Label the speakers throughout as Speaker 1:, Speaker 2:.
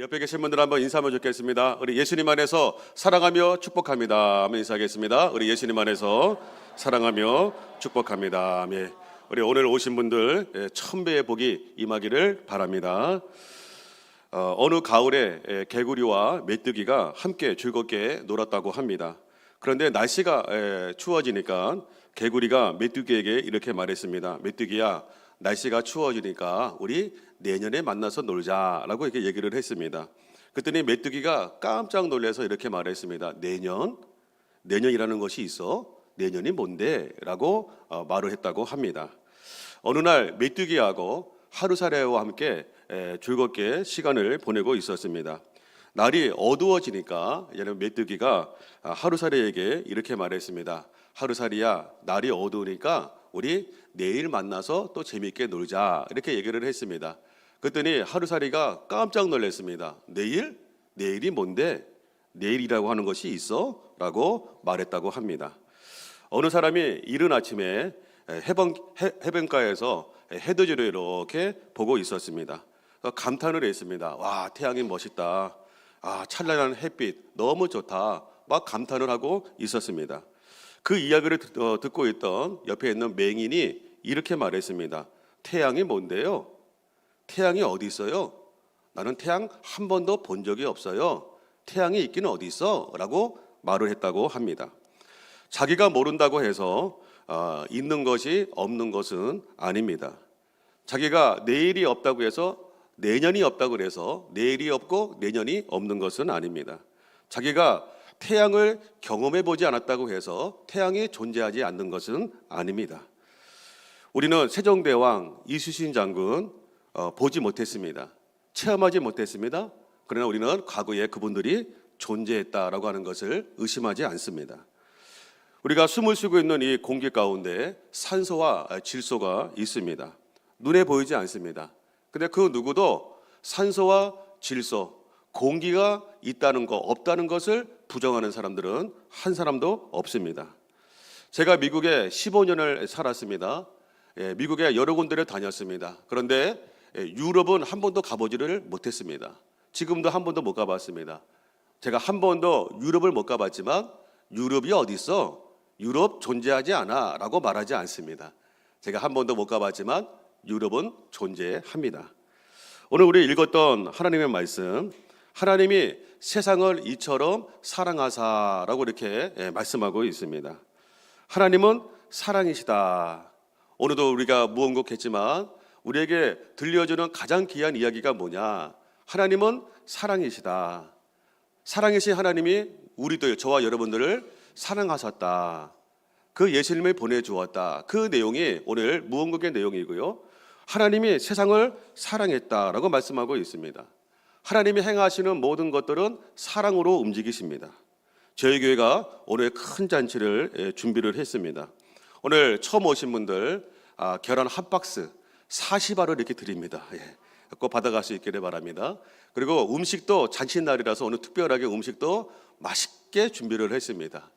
Speaker 1: 옆에 계신 분들 한번 인사 한번 드리겠습니다. 우리 예수님 안에서 사랑하며 축복합니다. 한번 인사하겠습니다. 우리 예수님 안에서 사랑하며 축복합니다. 아멘. 우리 오늘 오신 분들 천배의 복이 임하기를 바랍니다. 어느 가을에 개구리와 메뚜기가 함께 즐겁게 놀았다고 합니다. 그런데 날씨가 추워지니까 개구리가 메뚜기에게 이렇게 말했습니다. 메뚜기야, 날씨가 추워지니까 우리 내년에 만나서 놀자라고 이렇게 얘기를 했습니다. 그랬더니 메뚜기가 깜짝 놀라서 이렇게 말했습니다. 내년이라는 것이 있어? 내년이 뭔데? 라고 말을 했다고 합니다. 어느 날 메뚜기하고 하루살이와 함께 즐겁게 시간을 보내고 있었습니다. 날이 어두워지니까 메뚜기가 하루살이에게 이렇게 말했습니다. 하루살이야, 날이 어두우니까 우리 내일 만나서 또 재미있게 놀자, 이렇게 얘기를 했습니다. 그랬더니 하루살이가 깜짝 놀랐습니다. 내일이 뭔데? 내일이라고 하는 것이 있어? 라고 말했다고 합니다. 어느 사람이 이른 아침에 해변가에서 해돋이를 이렇게 보고 있었습니다. 감탄을 했습니다. 와, 태양이 멋있다. 찬란한 햇빛 너무 좋다. 막 감탄을 하고 있었습니다. 그 이야기를 듣고 있던 옆에 있는 맹인이 이렇게 말했습니다. 태양이 뭔데요? 태양이 어디 있어요? 나는 태양 한 번도 본 적이 없어요. 태양이 있기는 어디 있어? 라고 말을 했다고 합니다. 자기가 모른다고 해서 있는 것이 없는 것은 아닙니다. 자기가 내일이 없다고 해서 내년이 없다고 해서 내일이 없고 내년이 없는 것은 아닙니다. 자기가 태양을 경험해 보지 않았다고 해서 태양이 존재하지 않는 것은 아닙니다. 우리는 세종대왕 이순신 장군 보지 못했습니다. 체험하지 못했습니다. 그러나 우리는 과거에 그분들이 존재했다라고 하는 것을 의심하지 않습니다. 우리가 숨을 쉬고 있는 이 공기 가운데 산소와 질소가 있습니다. 눈에 보이지 않습니다. 근데 그 누구도 산소와 질소, 공기가 있다는 것, 없다는 것을 부정하는 사람들은 한 사람도 없습니다. 제가 미국에 15년을 살았습니다. 미국에 여러 군데를 다녔습니다. 그런데 유럽은 한 번도 가보지를 못했습니다. 지금도 한 번도 못 가봤습니다. 제가 한 번도 유럽을 못 가봤지만 유럽이 어디 있어? 유럽 존재하지 않아 라고 말하지 않습니다. 제가 한 번도 못 가봤지만 유럽은 존재합니다. 오늘 우리 읽었던 하나님의 말씀, 하나님이 세상을 이처럼 사랑하사라고 이렇게 말씀하고 있습니다. 하나님은 사랑이시다. 오늘도 우리가 무언곡했지만 우리에게 들려주는 가장 귀한 이야기가 뭐냐? 하나님은 사랑이시다. 사랑이신 하나님이 우리들, 저와 여러분들을 사랑하셨다. 그 예수님을 보내주었다. 그 내용이 오늘 무언곡의 내용이고요. 하나님이 세상을 사랑했다라고 말씀하고 있습니다. 하나님이 행하시는 모든 것들은 사랑으로 움직이십니다. 저희 교회가 오늘 큰 잔치를 준비를 했습니다. 오늘 처음 오신 분들 계란 한 박스 40알을 이렇게 드립니다. 꼭 받아갈 수 있기를 바랍니다. 그리고 음식도 잔칫날이라서 오늘 특별하게 음식도 맛있게 준비를 했습니다.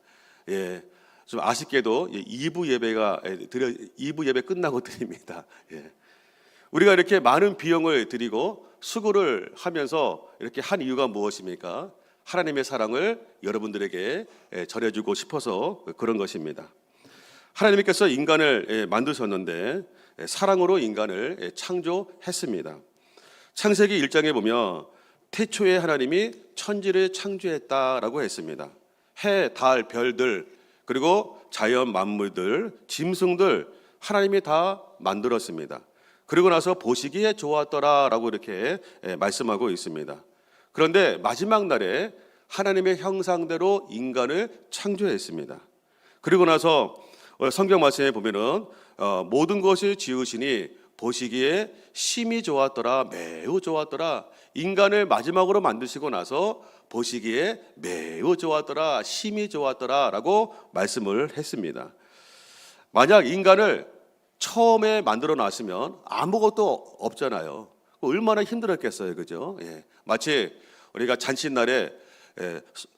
Speaker 1: 좀 아쉽게도 2부 예배 끝나고 드립니다. 우리가 이렇게 많은 비용을 드리고 수고를 하면서 이렇게 한 이유가 무엇입니까? 하나님의 사랑을 여러분들에게 전해주고 싶어서 그런 것입니다. 하나님께서 인간을 만드셨는데 사랑으로 인간을 창조했습니다. 창세기 1장에 보면 태초에 하나님이 천지를 창조했다라고 했습니다. 해, 달, 별들, 그리고 자연 만물들, 짐승들 하나님이 다 만들었습니다. 그리고 나서 보시기에 좋았더라라고 이렇게 말씀하고 있습니다. 그런데 마지막 날에 하나님의 형상대로 인간을 창조했습니다. 그리고 나서 성경 말씀에 보면은 모든 것을 지으시니 보시기에 심히 좋았더라, 매우 좋았더라. 인간을 마지막으로 만드시고 나서 보시기에 매우 좋았더라, 심히 좋았더라라고 말씀을 했습니다. 만약 인간을 처음에 만들어 놨으면 아무것도 없잖아요. 얼마나 힘들었겠어요, 그죠? 마치 우리가 잔칫날에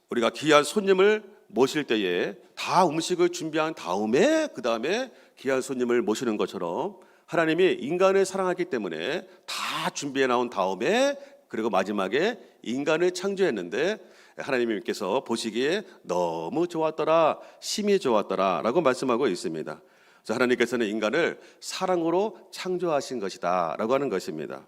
Speaker 1: 우리가 귀한 손님을 모실 때에 다 음식을 준비한 다음에 그 다음에 귀한 손님을 모시는 것처럼 하나님이 인간을 사랑하기 때문에 다 준비해 나온 다음에 그리고 마지막에 인간을 창조했는데 하나님께서 보시기에 너무 좋았더라, 심히 좋았더라 라고 말씀하고 있습니다. 그래서 하나님께서는 인간을 사랑으로 창조하신 것이다 라고 하는 것입니다.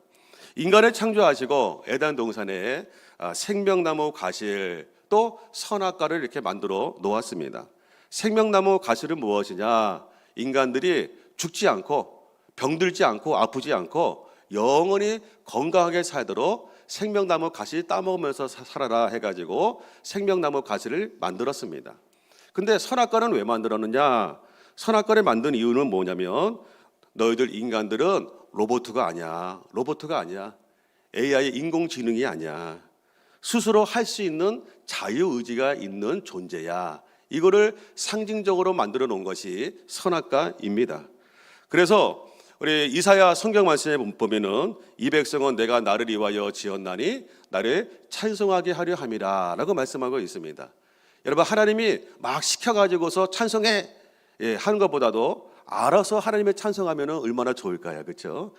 Speaker 1: 인간을 창조하시고 에덴 동산에 생명나무 가실 또 선악과를 이렇게 만들어 놓았습니다. 생명나무 가실은 무엇이냐? 인간들이 죽지 않고 병들지 않고 아프지 않고 영원히 건강하게 살도록 생명나무 가시 따먹으면서 살아라 해가지고 생명나무 가시를 만들었습니다. 근데 선악과는 왜 만들었느냐? 선악과를 만든 이유는 뭐냐면 너희들 인간들은 로봇가 아니야. 로봇가 아니야. AI 인공지능이 아니야. 스스로 할 수 있는 자유의지가 있는 존재야. 이거를 상징적으로 만들어 놓은 것이 선악과입니다. 그래서 우리 이사야 성경 말씀에 보면은 이 백성은 내가 나를 위하여 지었나니 나를 찬송하게 하려 함이라 라고 말씀하고 있습니다. 여러분, 하나님이 막 시켜가지고서 찬송해 하는 것보다도 알아서 하나님의 찬송하면 얼마나 좋을까요? 그렇죠?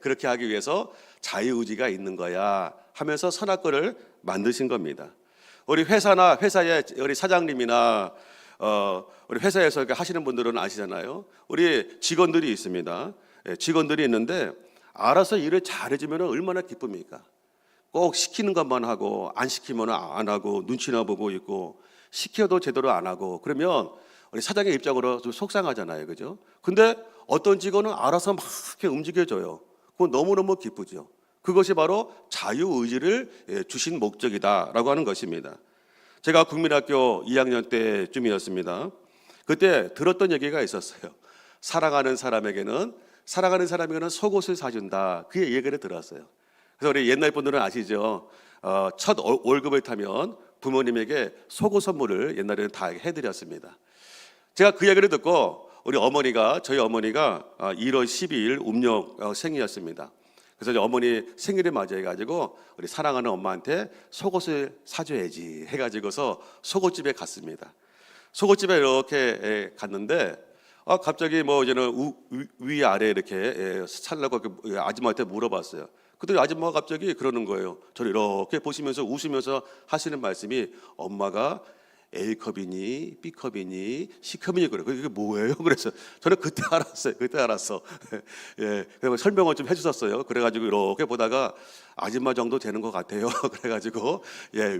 Speaker 1: 그렇게 하기 위해서 자유의지가 있는 거야 하면서 선악과를 만드신 겁니다. 우리 회사나 회사의 우리 사장님이나 우리 회사에서 이렇게 하시는 분들은 아시잖아요. 우리 직원들이 있습니다. 직원들이 있는데 알아서 일을 잘해주면 얼마나 기쁩니까? 꼭 시키는 것만 하고 안 시키면 안 하고 눈치나 보고 있고 시켜도 제대로 안 하고 그러면 우리 사장의 입장으로 좀 속상하잖아요. 그죠? 근데 어떤 직원은 알아서 막 이렇게 움직여줘요. 그건 너무너무 기쁘죠. 그것이 바로 자유의지를 주신 목적이다라고 하는 것입니다. 제가 국민학교 2학년 때쯤이었습니다. 그때 들었던 얘기가 있었어요. 사랑하는 사람에게는 속옷을 사준다. 그 얘기를 들었어요. 그래서 우리 옛날 분들은 아시죠? 첫 월급을 타면 부모님에게 속옷 선물을 옛날에는 다 해드렸습니다. 제가 그 얘기를 듣고 저희 어머니가 1월 12일 음력 생이었습니다. 그래서 어머니 생일을 맞이해가지고 우리 사랑하는 엄마한테 속옷을 사줘야지 해가지고서 속옷집에 갔습니다. 속옷집에 이렇게 갔는데 갑자기 뭐 이제는 위아래 이렇게 살라고 아줌마한테 물어봤어요. 그때 아줌마가 갑자기 그러는 거예요. 저를 이렇게 보시면서 웃으면서 하시는 말씀이 엄마가 A컵이니 B컵이니 C컵이니 그래. 그게 뭐예요? 그래서 저는 그때 알았어. 예, 그래서 설명을 좀 해주셨어요. 그래가지고 이렇게 보다가 아줌마 정도 되는 것 같아요. 그래가지고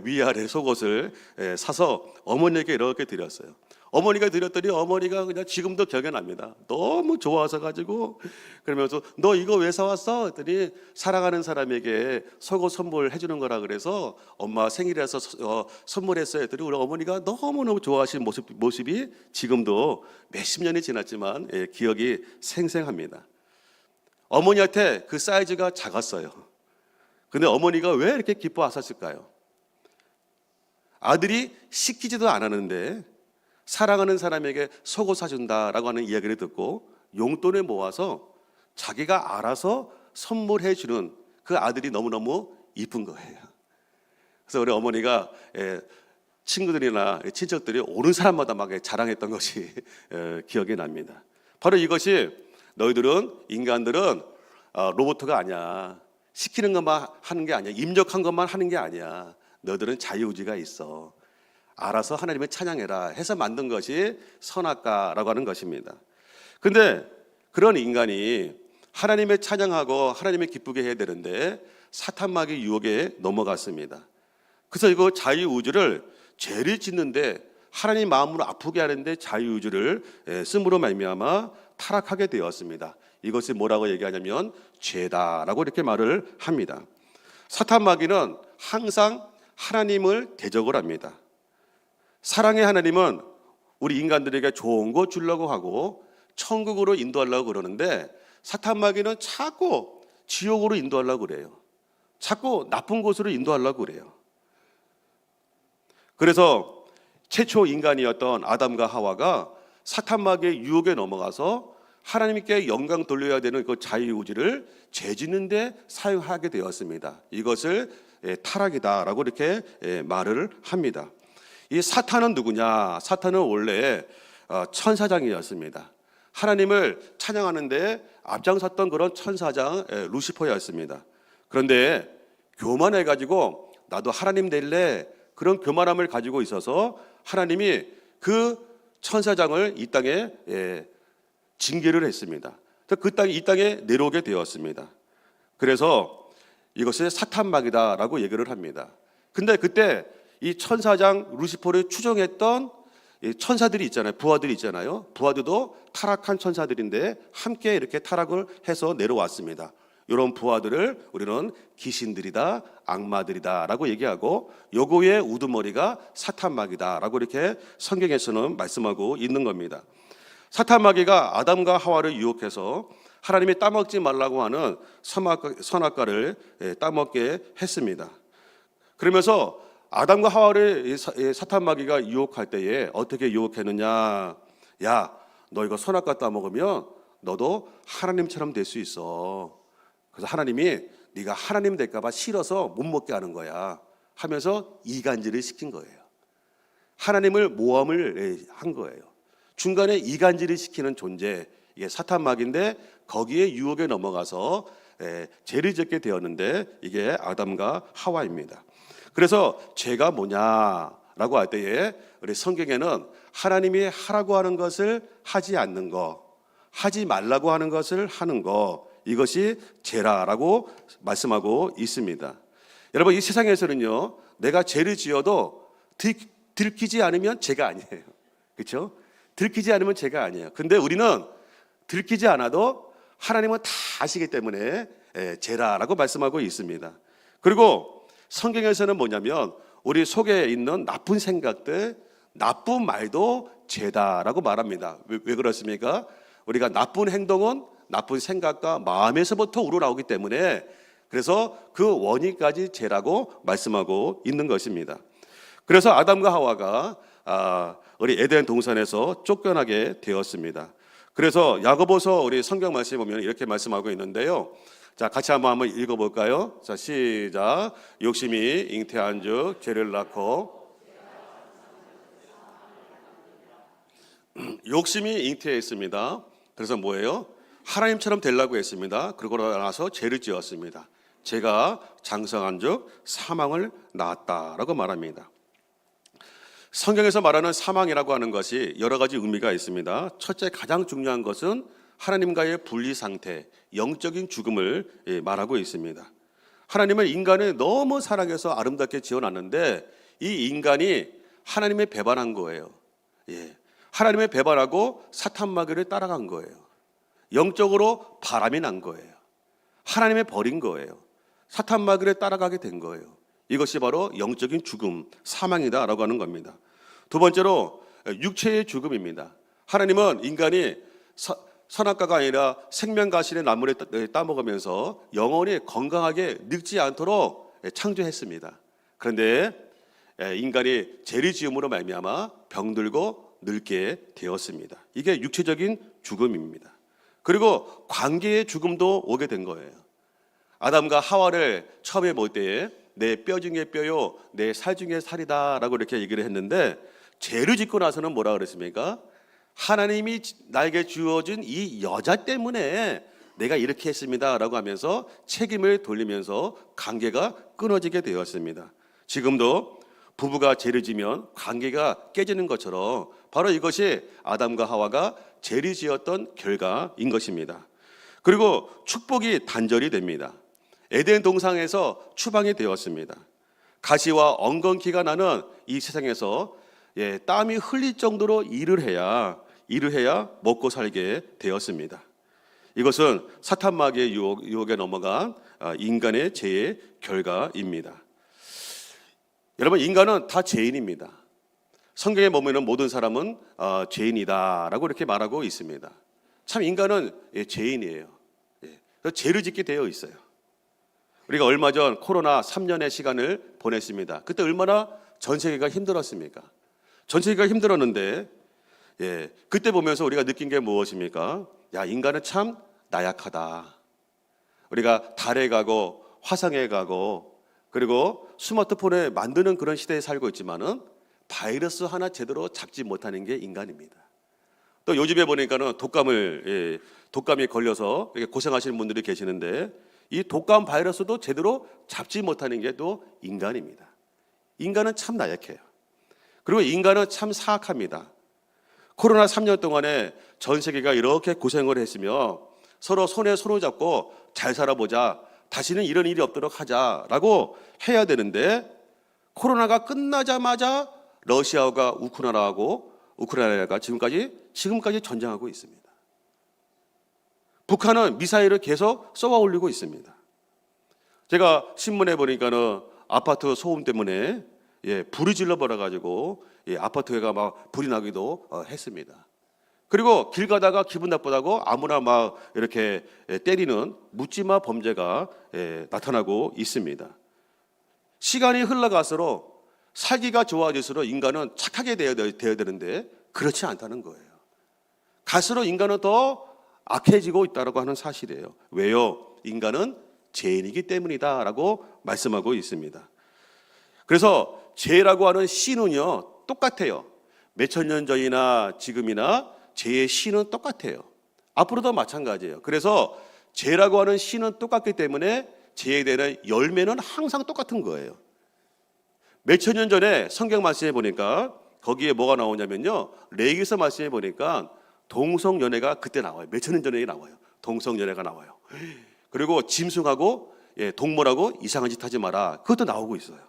Speaker 1: 위아래 속옷을 사서 어머니에게 이렇게 드렸어요. 어머니가 드렸더니 어머니가 그냥 지금도 기억이 납니다. 너무 좋아서 가지고 그러면서 너 이거 왜 사왔어? 했더니 사랑하는 사람에게 속옷 선물해 주는 거라 그래서 엄마 생일이라서 선물했어요. 했더니 우리 어머니가 너무너무 좋아하시는 모습이 지금도 몇십 년이 지났지만 기억이 생생합니다. 어머니한테 그 사이즈가 작았어요. 근데 어머니가 왜 이렇게 기뻐하셨을까요? 아들이 시키지도 않았는데 사랑하는 사람에게 속옷 사준다라고 하는 이야기를 듣고 용돈을 모아서 자기가 알아서 선물해 주는 그 아들이 너무너무 이쁜 거예요. 그래서 우리 어머니가 친구들이나 친척들이 오는 사람마다 막 자랑했던 것이 기억이 납니다. 바로 이것이 너희들은 인간들은 로봇가 아니야. 시키는 것만 하는 게 아니야. 입력한 것만 하는 게 아니야. 너희들은 자유의지가 있어. 알아서 하나님을 찬양해라 해서 만든 것이 선악과라고 하는 것입니다. 근데 그런 인간이 하나님을 찬양하고 하나님을 기쁘게 해야 되는데 사탄마귀 유혹에 넘어갔습니다. 그래서 이거 자유의지를 죄를 짓는데 하나님 마음으로 아프게 하는데 자유의지를 쓰므로 말미암아 타락하게 되었습니다. 이것을 뭐라고 얘기하냐면 죄다라고 이렇게 말을 합니다. 사탄마귀는 항상 하나님을 대적을 합니다. 사랑의 하나님은 우리 인간들에게 좋은 거 주려고 하고 천국으로 인도하려고 그러는데 사탄마귀는 자꾸 지옥으로 인도하려고 그래요. 자꾸 나쁜 곳으로 인도하려고 그래요. 그래서 최초 인간이었던 아담과 하와가 사탄마귀의 유혹에 넘어가서 하나님께 영광 돌려야 되는 그 자유의지를 죄짓는 데 사용하게 되었습니다. 이것을 타락이다라고 이렇게 말을 합니다. 이 사탄은 누구냐? 사탄은 원래 천사장이었습니다. 하나님을 찬양하는 데 앞장섰던 그런 천사장 루시퍼였습니다. 그런데 교만해가지고 나도 하나님 될래, 그런 교만함을 가지고 있어서 하나님이 그 천사장을 이 땅에 징계를 했습니다. 이 땅에 내려오게 되었습니다. 그래서 이것을 사탄막이다라고 얘기를 합니다. 근데 그때 이 천사장 루시퍼를 추종했던 천사들이 있잖아요. 부하들이 있잖아요. 부하들도 타락한 천사들인데 함께 이렇게 타락을 해서 내려왔습니다. 이런 부하들을 우리는 귀신들이다, 악마들이다라고 얘기하고, 요거의 우두머리가 사탄마귀다라고 이렇게 성경에서는 말씀하고 있는 겁니다. 사탄마귀가 아담과 하와를 유혹해서 하나님이 따먹지 말라고 하는 선악과를 따먹게 했습니다. 그러면서 아담과 하와를 사탄마귀가 유혹할 때에 어떻게 유혹했느냐? 야, 너 이거 선악과 따먹으면 너도 하나님처럼 될 수 있어. 그래서 하나님이 네가 하나님 될까 봐 싫어서 못 먹게 하는 거야 하면서 이간질을 시킨 거예요. 하나님을 모함을 한 거예요. 중간에 이간질을 시키는 존재, 이게 사탄마귀인데 거기에 유혹에 넘어가서 죄를 짓게 되었는데 이게 아담과 하와입니다. 그래서 죄가 뭐냐라고 할 때에 우리 성경에는 하나님이 하라고 하는 것을 하지 않는 거, 하지 말라고 하는 것을 하는 거, 이것이 죄라라고 말씀하고 있습니다. 여러분, 이 세상에서는요, 내가 죄를 지어도 들키지 않으면 죄가 아니에요. 그렇죠? 들키지 않으면 죄가 아니에요. 근데 우리는 들키지 않아도 하나님은 다 아시기 때문에 죄라라고 말씀하고 있습니다. 그리고 성경에서는 뭐냐면 우리 속에 있는 나쁜 생각들, 나쁜 말도 죄다라고 말합니다. 왜 그렇습니까? 우리가 나쁜 행동은 나쁜 생각과 마음에서부터 우러나오기 때문에, 그래서 그 원인까지 죄라고 말씀하고 있는 것입니다. 그래서 아담과 하와가 우리 에덴 동산에서 쫓겨나게 되었습니다. 그래서 야고보서 우리 성경 말씀에 보면 이렇게 말씀하고 있는데요. 자, 같이 한번 읽어볼까요? 자, 시작. 욕심이 잉태한즉 죄를 낳고, 욕심이 잉태했습니다. 그래서 뭐예요? 하나님처럼 되려고 했습니다. 그러고 나서 죄를 지었습니다. 죄가 장성한즉 사망을 낳았다라고 말합니다. 성경에서 말하는 사망이라고 하는 것이 여러 가지 의미가 있습니다. 첫째, 가장 중요한 것은 하나님과의 분리 상태, 영적인 죽음을 말하고 있습니다. 하나님은 인간을 너무 사랑해서 아름답게 지어놨는데 이 인간이 하나님의 배반한 거예요. 하나님의 배반하고 사탄마귀를 따라간 거예요. 영적으로 바람이 난 거예요. 하나님의 버린 거예요. 사탄마귀를 따라가게 된 거예요. 이것이 바로 영적인 죽음, 사망이다라고 하는 겁니다. 두 번째로 육체의 죽음입니다. 하나님은 인간이 선악과가 아니라 생명과실의 나무를 따먹으면서 영원히 건강하게 늙지 않도록 창조했습니다. 그런데 인간이 죄를 지음으로 말미암아 병들고 늙게 되었습니다. 이게 육체적인 죽음입니다. 그리고 관계의 죽음도 오게 된 거예요. 아담과 하와를 처음에 볼 때에 내 뼈 중에 뼈요, 내 살 중에 살이다라고 이렇게 얘기를 했는데, 죄를 짓고 나서는 뭐라 그랬습니까? 하나님이 나에게 주어진 이 여자 때문에 내가 이렇게 했습니다라고 하면서 책임을 돌리면서 관계가 끊어지게 되었습니다. 지금도 부부가 죄를 지면 관계가 깨지는 것처럼 바로 이것이 아담과 하와가 죄를 지었던 결과인 것입니다. 그리고 축복이 단절이 됩니다. 에덴 동산에서 추방이 되었습니다. 가시와 엉겅퀴가 나는 이 세상에서 땀이 흘릴 정도로 일을 해야 먹고 살게 되었습니다. 이것은 사탄마귀의 유혹에 넘어간 인간의 죄의 결과입니다. 여러분, 인간은 다 죄인입니다. 성경에 보면 모든 사람은 죄인이다라고 이렇게 말하고 있습니다. 참 인간은 죄인이에요. 죄를 짓게 되어 있어요. 우리가 얼마 전 코로나 3년의 시간을 보냈습니다. 그때 얼마나 전 세계가 힘들었습니까? 전 세계가 힘들었는데 그때 보면서 우리가 느낀 게 무엇입니까? 야, 인간은 참 나약하다. 우리가 달에 가고 화성에 가고 그리고 스마트폰에 만드는 그런 시대에 살고 있지만은 바이러스 하나 제대로 잡지 못하는 게 인간입니다. 또 요즘에 보니까는 독감이 걸려서 이렇게 고생하시는 분들이 계시는데, 이 독감 바이러스도 제대로 잡지 못하는 게 또 인간입니다. 인간은 참 나약해요. 그리고 인간은 참 사악합니다. 코로나 3년 동안에 전 세계가 이렇게 고생을 했으며 서로 손에 손을 잡고 잘 살아보자, 다시는 이런 일이 없도록 하자라고 해야 되는데, 코로나가 끝나자마자 러시아가 우크라이나가 지금까지 전쟁하고 있습니다. 북한은 미사일을 계속 쏘아 올리고 있습니다. 제가 신문에 보니까는 아파트 소음 때문에 불이 질러버려 가지고 아파트가 막 불이 나기도 했습니다. 그리고 길 가다가 기분 나쁘다고 아무나 막 이렇게 때리는 묻지마 범죄가 나타나고 있습니다. 시간이 흘러갈수록 살기가 좋아질수록 인간은 착하게 되어야 되는데 그렇지 않다는 거예요. 갈수록 인간은 더 악해지고 있다고 하는 사실이에요. 왜요? 인간은 죄인이기 때문이다라고 말씀하고 있습니다. 그래서 죄라고 하는 씨는요 똑같아요. 몇천 년 전이나 지금이나 죄의 씨는 똑같아요. 앞으로도 마찬가지예요. 그래서 죄라고 하는 씨는 똑같기 때문에 죄에 대한 열매는 항상 똑같은 거예요. 몇천 년 전에 성경 말씀에 보니까 거기에 뭐가 나오냐면요, 레위기서 말씀에 보니까 동성연애가 그때 나와요. 몇천 년 전에 나와요. 동성연애가 나와요. 그리고 짐승하고 동물하고 이상한 짓 하지 마라, 그것도 나오고 있어요.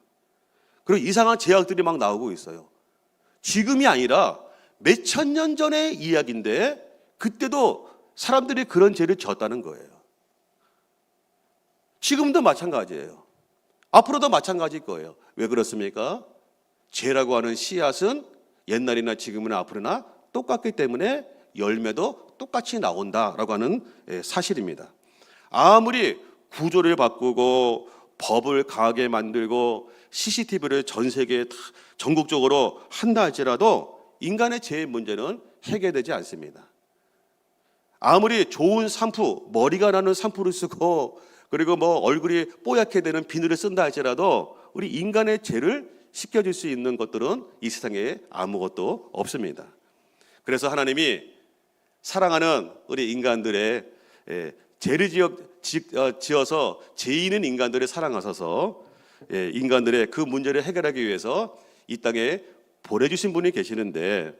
Speaker 1: 그리고 이상한 제약들이 막 나오고 있어요. 지금이 아니라 몇천 년 전의 이야기인데 그때도 사람들이 그런 죄를 지었다는 거예요. 지금도 마찬가지예요. 앞으로도 마찬가지일 거예요. 왜 그렇습니까? 죄라고 하는 씨앗은 옛날이나 지금이나 앞으로나 똑같기 때문에 열매도 똑같이 나온다라고 하는 사실입니다. 아무리 구조를 바꾸고 법을 강하게 만들고 CCTV를 전 세계에 전국적으로 한다 할지라도 인간의 죄의 문제는 해결되지 않습니다. 아무리 좋은 샴푸, 머리가 나는 샴푸를 쓰고 그리고 뭐 얼굴이 뽀얗게 되는 비누를 쓴다 할지라도 우리 인간의 죄를 씻겨줄 수 있는 것들은 이 세상에 아무것도 없습니다. 그래서 하나님이 사랑하는 우리 인간들의 죄를 지어서 죄인인 인간들을 사랑하셔서 인간들의 그 문제를 해결하기 위해서 이 땅에 보내주신 분이 계시는데,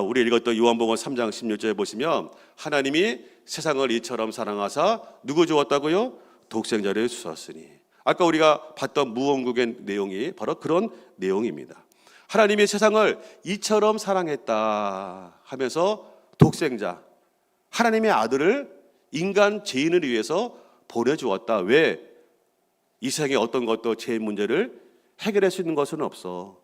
Speaker 1: 우리 읽었던 요한복음 3장 16절에 보시면 하나님이 세상을 이처럼 사랑하사 누구 주었다고요? 독생자를 주셨으니. 아까 우리가 봤던 무언국의 내용이 바로 그런 내용입니다. 하나님이 세상을 이처럼 사랑했다 하면서 독생자, 하나님의 아들을 인간 죄인을 위해서 보내주었다. 왜? 이 세상에 어떤 것도 죄의 문제를 해결할 수 있는 것은 없어.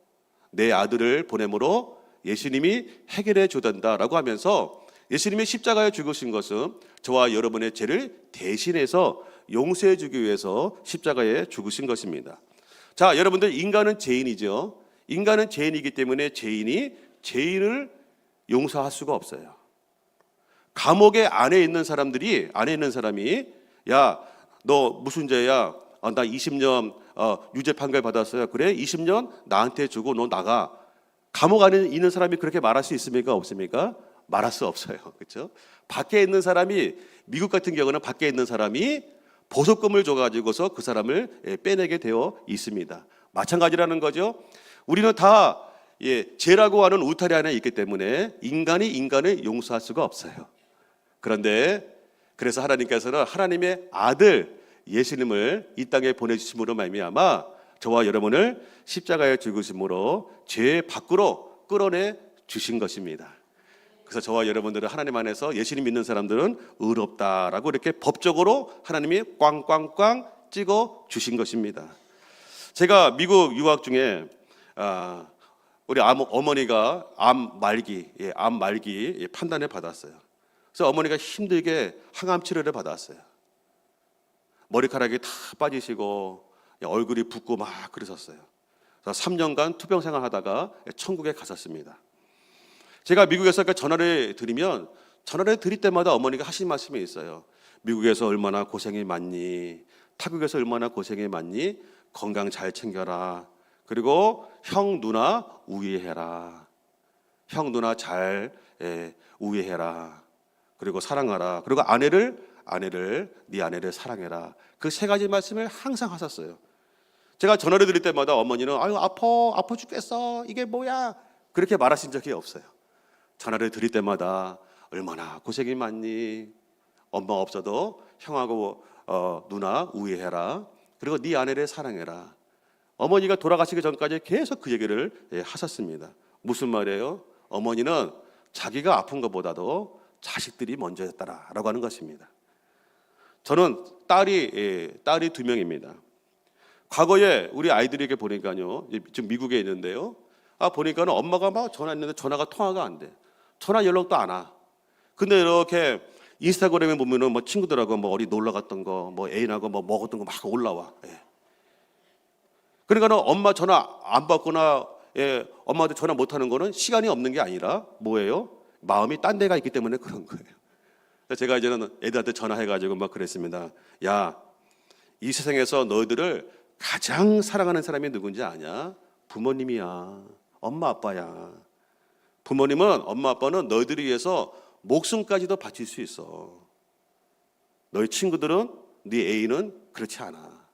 Speaker 1: 내 아들을 보냄으로 예수님이 해결해 주단다라고 하면서 예수님이 십자가에 죽으신 것은 저와 여러분의 죄를 대신해서 용서해 주기 위해서 십자가에 죽으신 것입니다. 자, 여러분들, 인간은 죄인이죠. 인간은 죄인이기 때문에 죄인이 죄인을 용서할 수가 없어요. 감옥에 안에 있는 사람이 야, 너 무슨 죄야? 나 20년 유죄 판결 받았어요. 그래? 20년 나한테 주고 너 나가. 감옥 안에 있는 사람이 그렇게 말할 수 있습니까? 없습니까? 말할 수 없어요. 그렇죠? 밖에 있는 사람이, 미국 같은 경우는 밖에 있는 사람이 보석금을 줘가지고서 그 사람을 빼내게 되어 있습니다. 마찬가지라는 거죠. 우리는 다 죄라고 하는 울타리 안에 있기 때문에 인간이 인간을 용서할 수가 없어요. 그런데 그래서 하나님께서는 하나님의 아들 예수님을 이 땅에 보내주심으로 말미암아 저와 여러분을 십자가에 죽으심으로 죄 밖으로 끌어내 주신 것입니다. 그래서 저와 여러분들은 하나님 안에서 예수님 믿는 사람들은 의롭다라고 이렇게 법적으로 하나님이 꽝꽝꽝 찍어 주신 것입니다. 제가 미국 유학 중에 우리 어머니가 암 말기 판단을 받았어요. 그래서 어머니가 힘들게 항암 치료를 받았어요. 머리카락이 다 빠지시고 얼굴이 붓고 막 그러셨어요. 그래서 3년간 투병 생활하다가 천국에 갔었습니다. 제가 미국에서 전화를 드릴 때마다 어머니가 하신 말씀이 있어요. 미국에서 얼마나 고생이 많니? 타국에서 얼마나 고생이 많니? 건강 잘 챙겨라. 그리고 형 누나 우애해라. 형 누나 잘 우애해라. 그리고 사랑하라. 그리고 네 아내를 사랑해라. 그 세 가지 말씀을 항상 하셨어요. 제가 전화를 드릴 때마다 어머니는 아유 아파 죽겠어 이게 뭐야 그렇게 말하신 적이 없어요. 전화를 드릴 때마다 얼마나 고생이 많니, 엄마 없어도 형하고 누나 우애해라, 그리고 네 아내를 사랑해라. 어머니가 돌아가시기 전까지 계속 그 얘기를 하셨습니다. 무슨 말이에요? 어머니는 자기가 아픈 것보다도 자식들이 먼저였다라고 하는 것입니다. 저는 딸이 2명입니다. 과거에 우리 아이들에게 보니까요, 지금 미국에 있는데요, 보니까는 엄마가 막 전화했는데 전화가 통화가 안 돼. 전화 연락도 안 와. 근데 이렇게 인스타그램에 보면은 뭐 친구들하고 뭐 어디 놀러 갔던 거, 뭐 애인하고 뭐 먹었던 거 막 올라와. 그러니까는 엄마 전화 안 받거나 엄마한테 전화 못 하는 거는 시간이 없는 게 아니라 뭐예요? 마음이 딴 데가 있기 때문에 그런 거예요. 제가 이제는 애들한테 전화해가지고 막 그랬습니다. 야, 이 세상에서 너희들을 가장 사랑하는 사람이 누군지 아냐? 부모님이야. 엄마 아빠야. 부모님은, 엄마 아빠는 너희들을 위해서 목숨까지도 바칠 수 있어. 너희 친구들은, 네 애인은 그렇지 않아.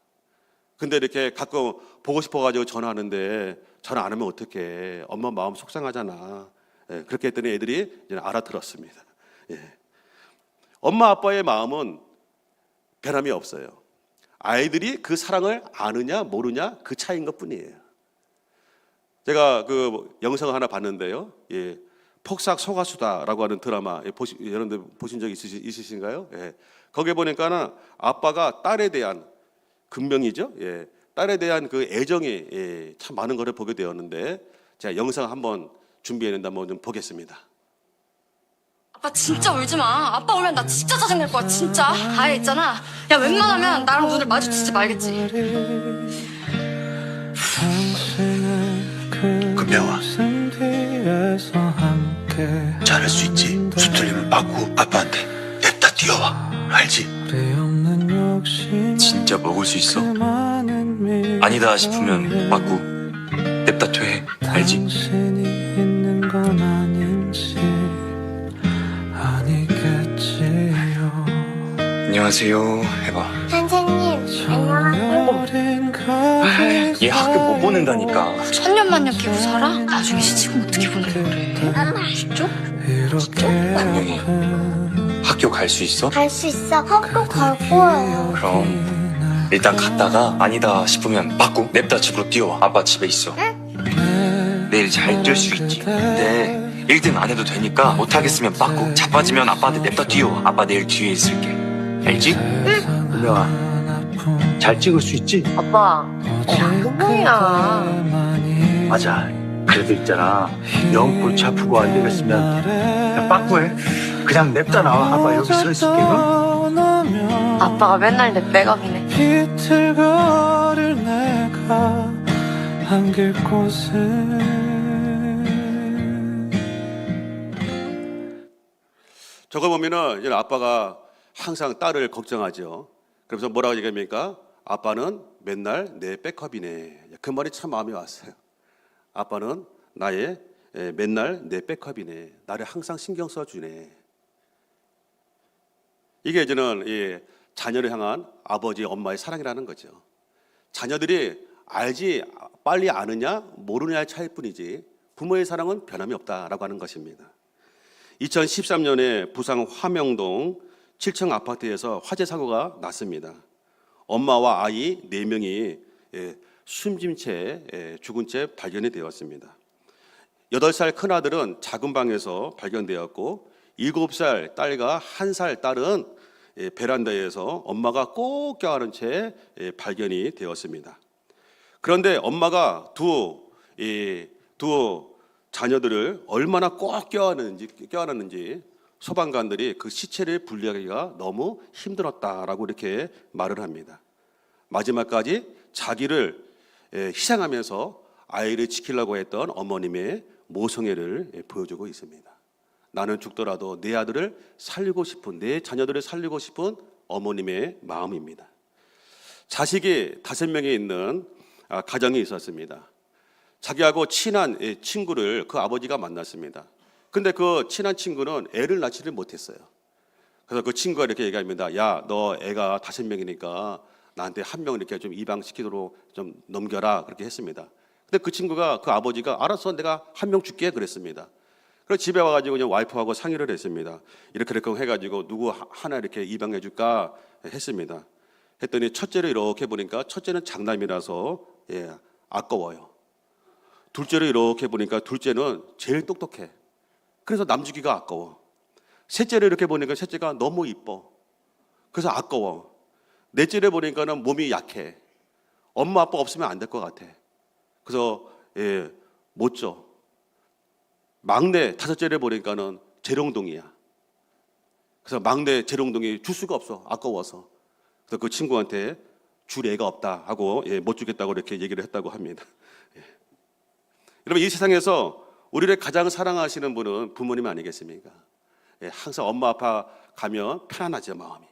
Speaker 1: 근데 이렇게 가끔 보고 싶어가지고 전화하는데 전화 안 하면 어떡해. 엄마 마음 속상하잖아. 그렇게 했더니 애들이 이제 알아들었습니다. 엄마 아빠의 마음은 변함이 없어요. 아이들이 그 사랑을 아느냐 모르냐 그 차이인 것뿐이에요. 제가 그 영상을 하나 봤는데요. 폭삭 소가수다라고 하는 드라마 여러분들 보신 적 있으신가요? 거기에 보니까는 아빠가 딸에 대한 긍명이죠. 딸에 대한 그 애정이 참 많은 것을 보게 되었는데 제가 영상 한번 준비했는데 한번 좀 보겠습니다.
Speaker 2: 아빠 진짜 울지 마. 아빠 울면 나 진짜 짜증낼 거야 진짜. 아예 있잖아. 야 웬만하면 나랑 눈을 마주치지 말겠지.
Speaker 3: 금명아, 잘할 수 있지. 수 틀리면 빠꾸 아빠한테 냅다 뛰어와. 알지? 진짜 먹을 수 있어? 아니다 싶으면 빠꾸 냅다 퇴해. 알지? 안녕하세요 해봐.
Speaker 4: 선생님, 안녕하세요.
Speaker 3: 얘 학교 못 보낸다니까.
Speaker 2: 천년만년 기부 살아? 나중에 시집은 어떻게 보내려 그래? 진짜?
Speaker 3: 분명히 학교 갈 수 있어?
Speaker 4: 갈 수 있어. 학교 갈 거예요.
Speaker 3: 그럼 일단 갔다가 아니다 싶으면 빠꾸 냅다 집으로 뛰어와. 아빠 집에 있어. 내일 잘 뛸 수 있지. 근데 1등 안 해도 되니까 못하겠으면 빠꾸. 자빠지면 아빠한테 냅다 뛰어와. 아빠 내일 뒤에 있을게. 알지? 응. 은명아, 잘 찍을 수 있지?
Speaker 2: 아빠 그거야.
Speaker 3: 맞아. 그래도 있잖아, 영 골치 아프고 안 되겠으면 그냥 빠꾸해. 그냥 냅다 나와. 아빠 여기 서 있을게. 응?
Speaker 2: 아빠가 맨날 내 백업이네.
Speaker 5: 비틀거릴 내가 안길 곳은
Speaker 1: 저걸 보면은 이제 아빠가 항상 딸을 걱정하죠. 그래서 뭐라고 얘기합니까? 아빠는 맨날 내 백업이네. 그 말이 참 마음에 왔어요. 아빠는 나의 맨날 내 백업이네. 나를 항상 신경 써주네. 이게 이제는 자녀를 향한 아버지, 엄마의 사랑이라는 거죠. 자녀들이 알지 빨리 아느냐 모르냐의 차이일 뿐이지 부모의 사랑은 변함이 없다라고 하는 것입니다. 2013년에 부산 화명동 7층 아파트에서 화재 사고가 났습니다. 엄마와 아이 4명이 숨진 채 죽은 채 발견이 되었습니다. 8살 큰아들은 작은 방에서 발견되었고 7살 딸과 1살 딸은 베란다에서 엄마가 꼭 껴안은 채 발견이 되었습니다. 그런데 엄마가 두 자녀들을 얼마나 꼭 껴안았는지 소방관들이 그 시체를 분리하기가 너무 힘들었다라고 이렇게 말을 합니다. 마지막까지 자기를 희생하면서 아이를 지키려고 했던 어머님의 모성애를 보여주고 있습니다. 나는 죽더라도 내 아들을 살리고 싶은, 내 자녀들을 살리고 싶은 어머님의 마음입니다. 자식이 5명이 있는 가정이 있었습니다. 자기하고 친한 친구를 그 아버지가 만났습니다. 근데 그 친한 친구는 애를 낳지를 못했어요. 그래서 그 친구가 이렇게 얘기합니다. 야, 너 애가 5명이니까 나한테 한 명 이렇게 좀 입양시키도록 좀 넘겨라 그렇게 했습니다. 근데 그 친구가 그 아버지가 알았어 내가 한 명 줄게 그랬습니다. 그래서 집에 와가지고 그냥 와이프하고 상의를 했습니다. 이렇게 해가지고 누구 하나 이렇게 입양해 줄까 했습니다. 했더니 첫째를 이렇게 보니까 첫째는 장남이라서 아까워요. 둘째를 이렇게 보니까 둘째는 제일 똑똑해. 그래서 남주기가 아까워. 셋째를 이렇게 보니까 셋째가 너무 이뻐. 그래서 아까워. 넷째를 보니까는 몸이 약해. 엄마 아빠 없으면 안 될 것 같아. 그래서 못 줘. 막내 다섯째를 보니까는 재롱둥이야. 그래서 막내 재롱둥이 줄 수가 없어. 아까워서. 그래서 그 친구한테 줄 애가 없다 하고 못 주겠다고 이렇게 얘기를 했다고 합니다. 여러분 이 세상에서 우리를 가장 사랑하시는 분은 부모님 아니겠습니까? 항상 엄마 아빠 가면 편안하죠 마음이.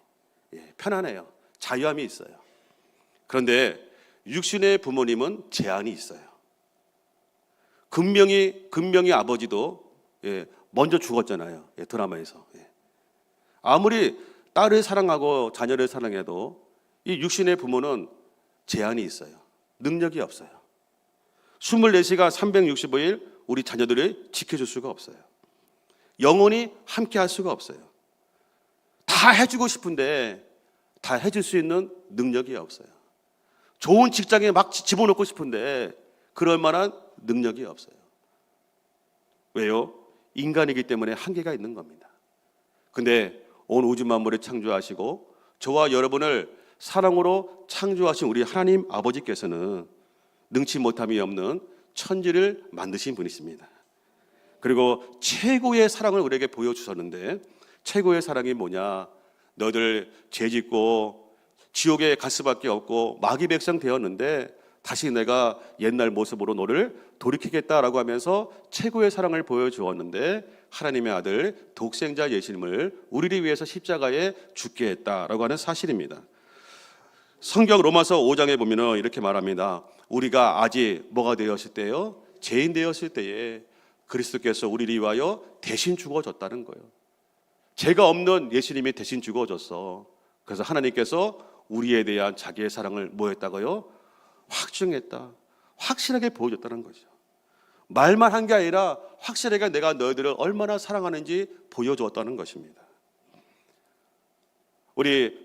Speaker 1: 편안해요. 자유함이 있어요. 그런데 육신의 부모님은 제한이 있어요. 금명이 아버지도 먼저 죽었잖아요. 드라마에서. 아무리 딸을 사랑하고 자녀를 사랑해도 이 육신의 부모는 제한이 있어요. 능력이 없어요. 24시간 365일 우리 자녀들을 지켜줄 수가 없어요. 영원히 함께 할 수가 없어요. 다 해주고 싶은데 다 해줄 수 있는 능력이 없어요. 좋은 직장에 막 집어넣고 싶은데 그럴 만한 능력이 없어요. 왜요? 인간이기 때문에 한계가 있는 겁니다. 근데 온 우주 만물을 창조하시고 저와 여러분을 사랑으로 창조하신 우리 하나님 아버지께서는 능치 못함이 없는 천지를 만드신 분이십니다. 그리고 최고의 사랑을 우리에게 보여주셨는데 최고의 사랑이 뭐냐? 너희들 죄짓고 지옥에 갈 수밖에 없고 마귀 백성 되었는데 다시 내가 옛날 모습으로 너를 돌이키겠다라고 하면서 최고의 사랑을 보여주었는데 하나님의 아들 독생자 예수님을 우리를 위해서 십자가에 죽게 했다라고 하는 사실입니다. 성경 로마서 5장에 보면 이렇게 말합니다. 우리가 아직 뭐가 되었을 때요? 죄인 되었을 때에 그리스도께서 우리를 위하여 대신 죽어졌다는 거예요. 죄가 없는 예수님이 대신 죽어졌어. 그래서 하나님께서 우리에 대한 자기의 사랑을 뭐 했다고요? 확증했다. 확실하게 보여줬다는 거죠. 말만 한 게 아니라 확실하게 내가 너희들을 얼마나 사랑하는지 보여주었다는 것입니다.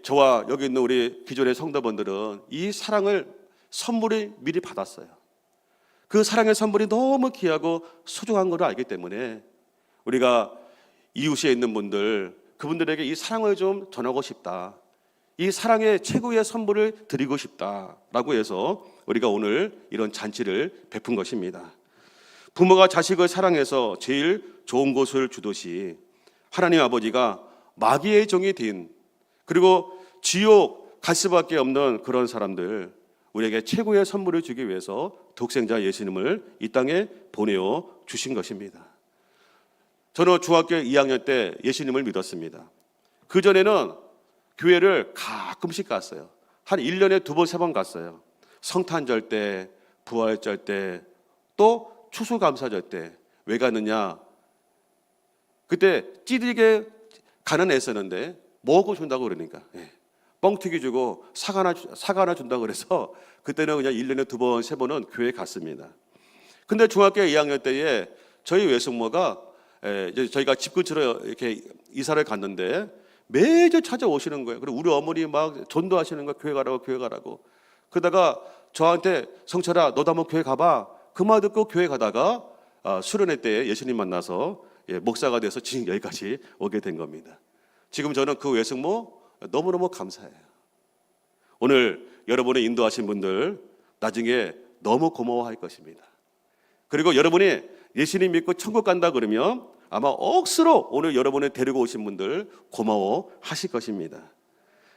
Speaker 1: 저와 여기 있는 우리 기존의 성도분들은 이 사랑을 선물을 미리 받았어요. 그 사랑의 선물이 너무 귀하고 소중한 것을 알기 때문에 우리가 이웃에 있는 분들, 그분들에게 이 사랑을 좀 전하고 싶다. 이 사랑의 최고의 선물을 드리고 싶다라고 해서 우리가 오늘 이런 잔치를 베푼 것입니다. 부모가 자식을 사랑해서 제일 좋은 것을 주듯이 하나님 아버지가 마귀의 종이 된 그리고 지옥 갈 수밖에 없는 그런 사람들 우리에게 최고의 선물을 주기 위해서 독생자 예수님을 이 땅에 보내어 주신 것입니다. 저는 중학교 2학년 때 예수님을 믿었습니다. 그전에는 교회를 가끔씩 갔어요. 한 1년에 2번, 3번 갔어요. 성탄절 때, 부활절 때, 또 추수감사절 때. 왜 갔느냐? 그때 찌들게 가난했었는데 먹고 준다고 그러니까. 뻥튀기 주고 사과 하나 준다고 그래서 그때는 그냥 1년에 2번, 3번은 교회에 갔습니다. 근데 중학교 2학년 때에 저희 외숙모가 저희가 집 근처로 이렇게 이사를 갔는데 매주 찾아오시는 거예요. 그리고 우리 어머니 막 전도하시는 거예요. 교회 가라고. 그러다가 저한테 성철아 너도 한번 교회 가봐. 그 말 듣고 교회 가다가 수련회 때 예수님 만나서 목사가 돼서 지금 여기까지 오게 된 겁니다. 지금 저는 그 외숙모 너무너무 감사해요. 오늘 여러분의 인도하신 분들 나중에 너무 고마워할 것입니다. 그리고 여러분이 예수님 믿고 천국 간다 그러면 아마 억수로 오늘 여러분을 데리고 오신 분들 고마워하실 것입니다.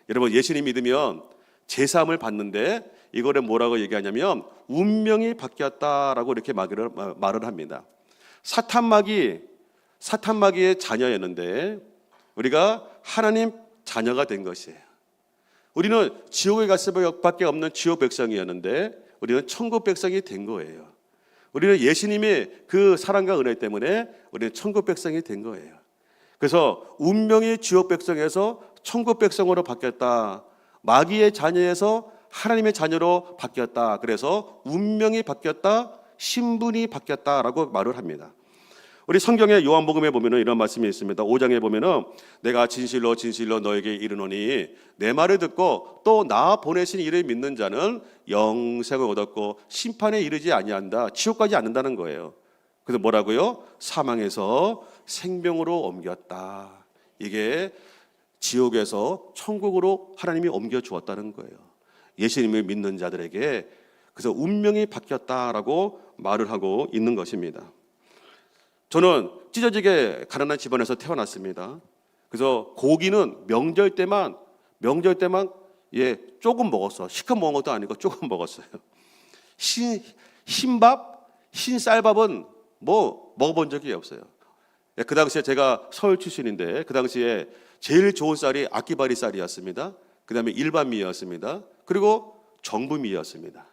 Speaker 1: 여러분 예수님 믿으면 제사함을 받는데 이거를 뭐라고 얘기하냐면 운명이 바뀌었다라고 이렇게 말을 합니다. 사탄마귀의 자녀였는데 우리가 하나님 자녀가 된 것이에요. 우리는 지옥에 갈 수밖에 없는 지옥 백성이었는데 우리는 천국 백성이 된 거예요. 우리는 예수님의 그 사랑과 은혜 때문에 우리는 천국 백성이 된 거예요. 그래서 운명이 지옥 백성에서 천국 백성으로 바뀌었다. 마귀의 자녀에서 하나님의 자녀로 바뀌었다. 그래서 운명이 바뀌었다, 신분이 바뀌었다라고 말을 합니다. 우리 성경의 요한복음에 보면은 이런 말씀이 있습니다. 5장에 보면은 내가 진실로 진실로 너에게 이르노니 내 말을 듣고 또 나 보내신 이를 믿는 자는 영생을 얻었고 심판에 이르지 아니한다. 지옥 가지 않는다는 거예요. 그래서 뭐라고요? 사망에서 생명으로 옮겼다. 이게 지옥에서 천국으로 하나님이 옮겨 주었다는 거예요. 예수님을 믿는 자들에게. 그래서 운명이 바뀌었다라고 말을 하고 있는 것입니다. 저는 찢어지게 가난한 집안에서 태어났습니다. 그래서 고기는 명절 때만 조금 먹었어. 시컷 먹은 것도 아니고 조금 먹었어요. 흰밥, 흰쌀밥은 뭐 먹어본 적이 없어요. 그 당시에 제가 서울 출신인데 그 당시에 제일 좋은 쌀이 아끼바리 쌀이었습니다. 그 다음에 일반미였습니다. 그리고 정부미였습니다.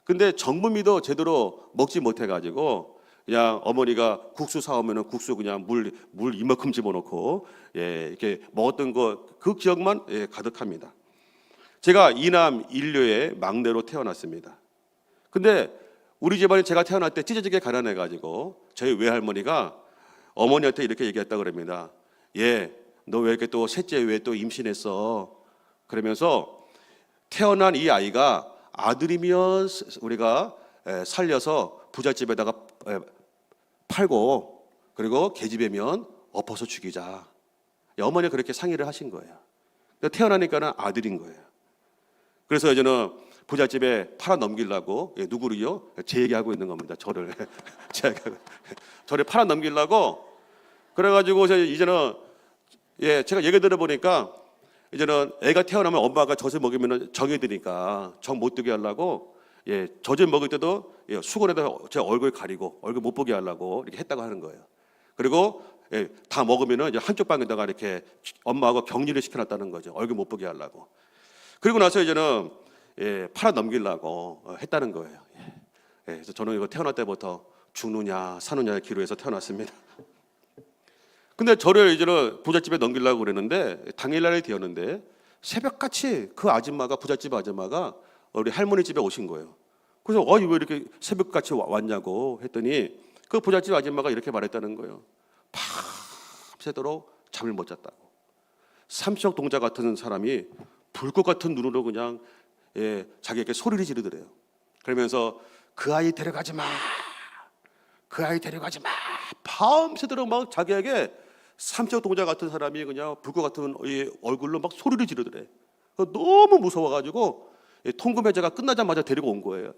Speaker 1: 근데 정부미도 제대로 먹지 못해가지고 그냥 어머니가 국수 사오면은 국수 그냥 물 이만큼 집어넣고 이렇게 먹었던 그 기억만 가득합니다. 제가 이남 일녀의 막내로 태어났습니다. 근데 우리 집안이 제가 태어날 때 찢어지게 가난해가지고 저희 외할머니가 어머니한테 이렇게 얘기했다 그럽니다. 너 왜 이렇게 또 셋째 왜 또 임신했어? 그러면서 태어난 이 아이가 아들이면 우리가 살려서 부잣집에다가 팔고 그리고 계집애면 엎어서 죽이자. 어머니가 그렇게 상의를 하신 거예요. 태어나니까는 아들인 거예요. 그래서 이제는 부잣집에 팔아 넘기려고 누구를요? 제 얘기하고 있는 겁니다. 저를 저를 팔아 넘기려고 그래가지고 이제는 제가 얘기 들어보니까 이제는 애가 태어나면 엄마가 젖을 먹이면 정이 드니까 정 못 뜨게 하려고 젖을 먹을 때도 수건에다 제 얼굴 가리고 얼굴 못 보게 하려고 이렇게 했다고 하는 거예요. 그리고 다 먹으면은 이제 한쪽 방에다가 이렇게 엄마하고 격리를 시켜놨다는 거죠. 얼굴 못 보게 하려고. 그리고 나서 이제는 팔아 넘기려고 했다는 거예요. 그래서 저는 이거 태어날 때부터 죽느냐 사느냐의 기로에서 태어났습니다. 근데 저를 이제는 부잣집에 넘기려고 그랬는데 당일날이 되었는데 새벽같이 그 아줌마가 부잣집 아줌마가 우리 할머니 집에 오신 거예요. 그래서 왜 이렇게 새벽같이 왔냐고 했더니 그 부잣집 아줌마가 이렇게 말했다는 거예요. 밤새도록 잠을 못 잤다고. 삼척 동자 같은 사람이 불꽃 같은 눈으로 그냥 자기에게 소리를 지르더래요. 그러면서 그 아이 데려가지 마. 그 아이 데려가지 마. 밤새도록 막 자기에게 삼척 동자 같은 사람이 그냥 불꽃 같은 얼굴로 막 소리를 지르더래. 너무 무서워가지고 통금해제가 끝나자마자 데리고 온 거예요.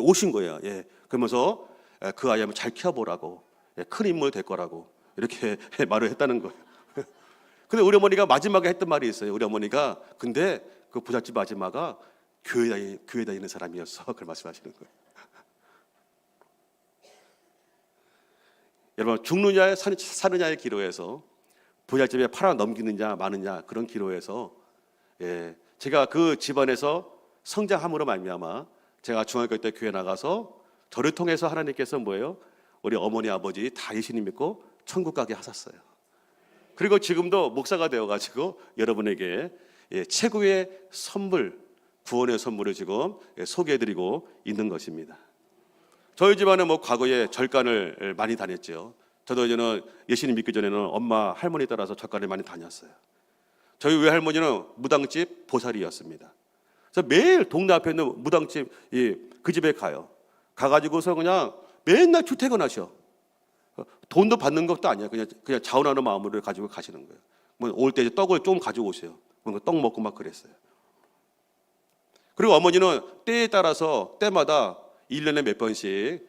Speaker 1: 오신 거예요. 그러면서 그 아이 한번 잘 키워보라고, 큰 인물 될 거라고 이렇게 말을 했다는 거예요. 근데 우리 어머니가 마지막에 했던 말이 있어요. 우리 어머니가 근데 그 부잣집 아줌마가 교회 다니는 사람이었어. 그걸 말씀하시는 거예요. 여러분 죽느냐 사느냐의 기로에서 부잣집에 팔아 넘기느냐 마느냐 그런 기로에서 제가 그 집안에서 성장함으로 말미암아 제가 중학교 때 교회 나가서 저를 통해서 하나님께서 뭐예요? 우리 어머니 아버지 다 예수님 믿고 천국 가게 하셨어요. 그리고 지금도 목사가 되어가지고 여러분에게 최고의 선물, 구원의 선물을 지금 소개해드리고 있는 것입니다. 저희 집안은 과거에 절간을 많이 다녔죠. 저도 이제는 예수님 믿기 전에는 엄마, 할머니 따라서 절간을 많이 다녔어요. 저희 외할머니는 무당집 보살이었습니다. 그래서 매일 동네 앞에 있는 무당집 그 집에 가가지고서 그냥 맨날 출퇴근하셔. 돈도 받는 것도 아니야. 그냥 자원하는 마음으로 가지고 가시는 거예요. 올 때 떡을 좀 가지고 오세요. 떡 먹고 막 그랬어요. 그리고 어머니는 때에 따라서 때마다 1년에 몇 번씩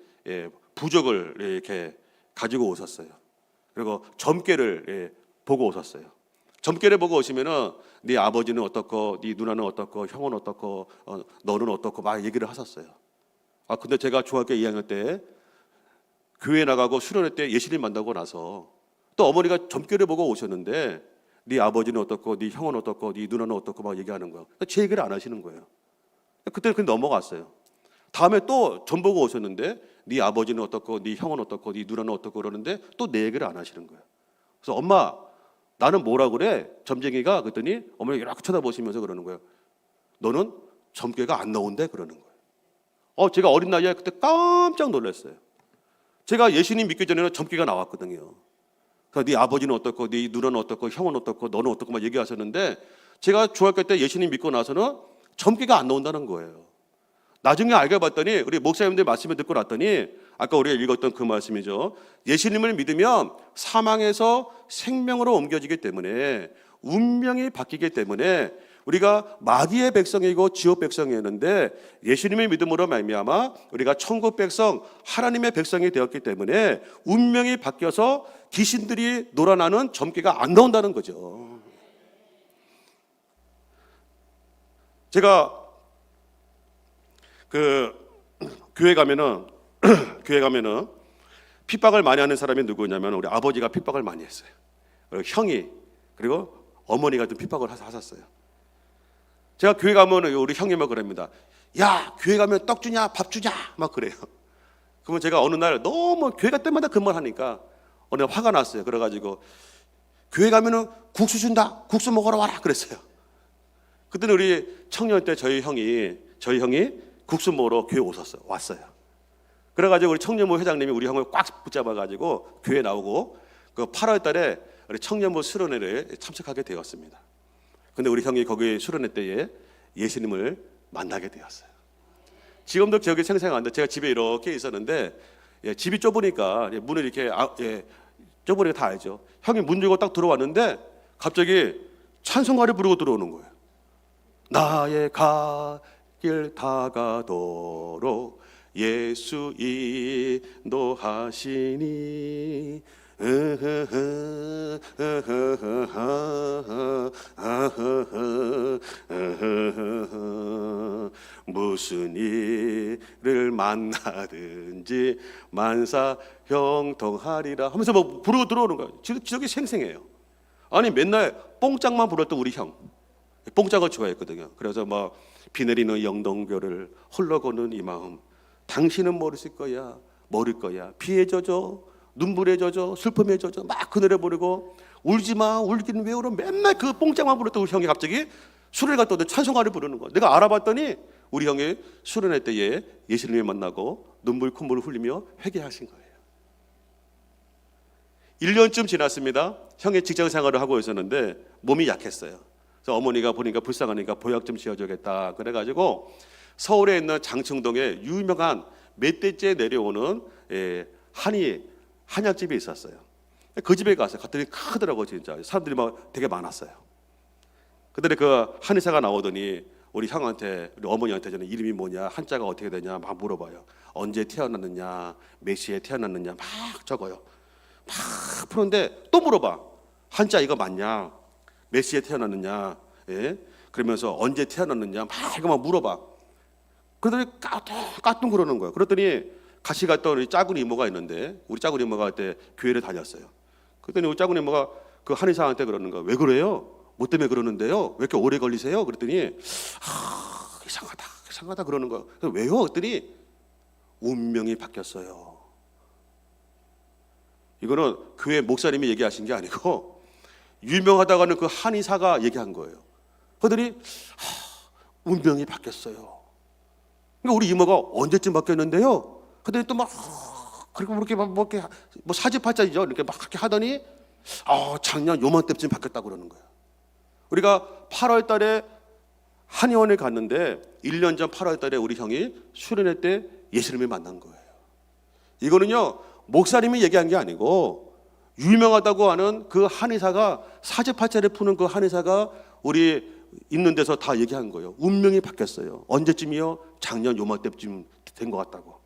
Speaker 1: 부적을 이렇게 가지고 오셨어요. 그리고 점괘를 보고 오셨어요. 점괘를 보고 오시면은 네 아버지는 어떻고, 네 누나는 어떻고, 형은 어떻고, 너는 어떻고 막 얘기를 하셨어요. 근데 제가 중학교 2학년 때 교회 나가고 수련회 때 예수님 만나고 나서 또 어머니가 점괘를 보고 오셨는데 네 아버지는 어떻고, 네 형은 어떻고, 네 누나는 어떻고 막 얘기하는 거예요. 제 얘기를 안 하시는 거예요. 그때는 그냥 넘어갔어요. 다음에 또 점 보고 오셨는데 네 아버지는 어떻고, 네 형은 어떻고, 네 누나는 어떻고 그러는데 또 내 얘기를 안 하시는 거예요. 그래서 엄마 나는 뭐라 그래? 점쟁이가 그랬더니 어머니가 이렇게 쳐다보시면서 그러는 거예요. 너는 점괘가 안 나온대 그러는 거예요. 제가 어린 나이에 그때 깜짝 놀랐어요. 제가 예수님 믿기 전에는 점괘가 나왔거든요. 그러니까 네 아버지는 어떻고 네 누나는 어떻고 형은 어떻고 너는 어떻고 막 얘기하셨는데 제가 중학교 때 예수님 믿고 나서는 점괘가 안 나온다는 거예요. 나중에 알게 봤더니 우리 목사님들 말씀을 듣고 났더니 아까 우리가 읽었던 그 말씀이죠. 예수님을 믿으면 사망에서 생명으로 옮겨지기 때문에 운명이 바뀌기 때문에 우리가 마귀의 백성이고 지옥 백성이었는데 예수님의 믿음으로 말미암아 우리가 천국 백성 하나님의 백성이 되었기 때문에 운명이 바뀌어서 귀신들이 놀아나는 점괘가 안 나온다는 거죠. 제가 교회 가면은 핍박을 많이 하는 사람이 누구냐면 우리 아버지가 핍박을 많이 했어요. 그리고 형이 그리고 어머니가 좀 핍박을 하셨어요. 제가 교회 가면 우리 형이 막 그럽니다. 야, 교회 가면 떡 주냐 밥 주냐 막 그래요. 그러면 제가 어느 날 너무 교회 갈 때마다 그 말 하니까 어느 날 화가 났어요. 그래가지고 교회 가면은 국수 준다 국수 먹으러 와라 그랬어요. 그때는 우리 청년 때 저희 형이 국수 먹으러 교회 왔어요. 그래가지고 우리 청년부 회장님이 우리 형을 꽉 붙잡아가지고 교회 나오고 그 8월 달에 우리 청년부 수련회를 참석하게 되었습니다. 근데 우리 형이 거기 수련회 때에 예수님을 만나게 되었어요. 지금도 기억이 생생한데 제가 집에 이렇게 있었는데 집이 좁으니까 문을 이렇게 좁으니까 다 알죠. 형이 문 열고 딱 들어왔는데 갑자기 찬송가를 부르고 들어오는 거예요. 나의 길 다가도록 예수 인도하시니 무슨 일을 만나든지 만사 형통하리라 하면서 뭐 부르고 들어오는 거예요. 기억이 생생해요. 아니 맨날 뽕짝만 불렀던 우리 형 뽕짝을 좋아했거든요. 그래서 막 비 내리는 영동교를 홀로 걷는 이 마음 당신은 모르실 거야 모를 거야 비에 젖어 눈물에 젖어 슬픔에 젖어 막 그 노래 부르고 울지마 울기는 왜 울어 맨날 그 뽕짝만 불렀던 우리 형이 갑자기 술을 갖다 찬송가를 부르는 거야. 내가 알아봤더니 우리 형이 수련회 때에 예수님을 만나고 눈물 콧물을 흘리며 회개하신 거예요. 1년쯤 지났습니다. 형이 직장 생활을 하고 있었는데 몸이 약했어요. 그래서 어머니가 보니까 불쌍하니까 보약 좀 지어줘야겠다 그래가지고 서울에 있는 장충동에 유명한 몇 대째 내려오는 한약집이 있었어요. 그 집에 갔더니 크더라고요. 진짜 사람들이 막 되게 많았어요. 그때 그 한의사가 나오더니 우리 형한테 우리 어머니한테 저는 이름이 뭐냐 한자가 어떻게 되냐 막 물어봐요. 언제 태어났느냐 몇 시에 태어났느냐 막 적어요. 막 푸는데 또 물어봐. 한자 이거 맞냐 몇 시에 태어났느냐 그러면서 언제 태어났느냐 막 이거 막 물어봐. 그러더니 까뚱 그러는 거예요. 그랬더니 같이 갔던 우리 작은 이모가 있는데 우리 작은 이모가 그때 교회를 다녔어요. 그랬더니 우리 작은 이모가 그 한의사한테 그러는 거예요. 왜 그래요? 뭐 때문에 그러는데요? 왜 이렇게 오래 걸리세요? 그랬더니 이상하다 그러는 거예요. 왜요? 그랬더니 운명이 바뀌었어요. 이거는 교회 목사님이 얘기하신 게 아니고 유명하다가는 그 한의사가 얘기한 거예요. 그랬더니 운명이 바뀌었어요. 그러니까 우리 이모가 언제쯤 바뀌었는데요? 그랬더니 또 막 그리고 이렇게 막 이렇게 뭐 사지팔자이죠. 이렇게 막 그렇게 하더니 작년 요맘때쯤 바뀌었다고 그러는 거예요. 우리가 8월 달에 한의원에 갔는데 1년 전 8월 달에 우리 형이 수련회 때 예수님을 만난 거예요. 이거는요 목사님이 얘기한 게 아니고 유명하다고 하는 그 한의사가 사지팔자를 푸는 그 한의사가 우리 있는 데서 다 얘기한 거예요. 운명이 바뀌었어요. 언제쯤이요? 작년 요맘때쯤 된 것 같다고.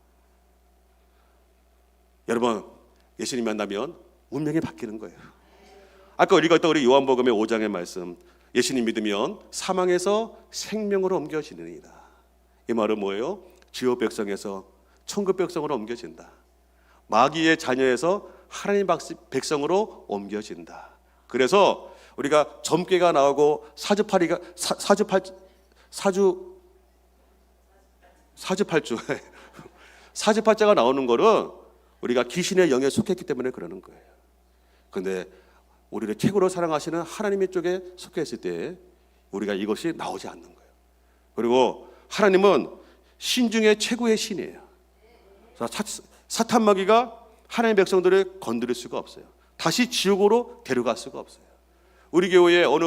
Speaker 1: 여러분 예수님 만나면 운명이 바뀌는 거예요. 아까 읽었던 우리 요한복음의 5장의 말씀 예수님 믿으면 사망에서 생명으로 옮겨지느니라. 이 말은 뭐예요? 지옥 백성에서 천국 백성으로 옮겨진다. 마귀의 자녀에서 하나님 백성으로 옮겨진다. 그래서 우리가 점괘가 나오고 사주팔자가 나오는 거는 우리가 귀신의 영에 속했기 때문에 그러는 거예요. 그런데 우리를 최고로 사랑하시는 하나님의 쪽에 속해 있을 때 우리가 이것이 나오지 않는 거예요. 그리고 하나님은 신 중에 최고의 신이에요. 사탄 마귀가 하나님의 백성들을 건드릴 수가 없어요. 다시 지옥으로 데려갈 수가 없어요. 우리 교회에 어느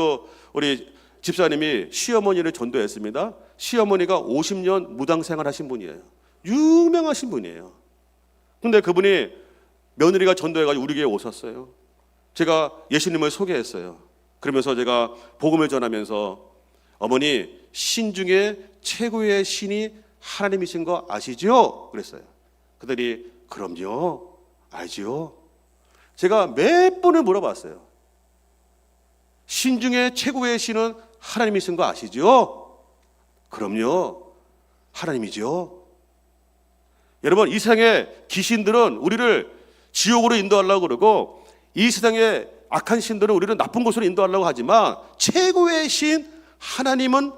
Speaker 1: 우리 집사님이 시어머니를 전도했습니다. 시어머니가 50년 무당생활 하신 분이에요. 유명하신 분이에요. 근데 그분이 며느리가 전도해가지고 우리 교회에 오셨어요. 제가 예수님을 소개했어요. 그러면서 제가 복음을 전하면서 어머니, 신 중에 최고의 신이 하나님이신 거 아시죠? 그랬어요. 그들이 그럼요, 알지요. 제가 몇 번을 물어봤어요. 신 중에 최고의 신은 하나님이신 거 아시죠? 그럼요, 하나님이죠. 여러분, 이 세상의 귀신들은 우리를 지옥으로 인도하려고 그러고 이 세상의 악한 신들은 우리를 나쁜 곳으로 인도하려고 하지만 최고의 신 하나님은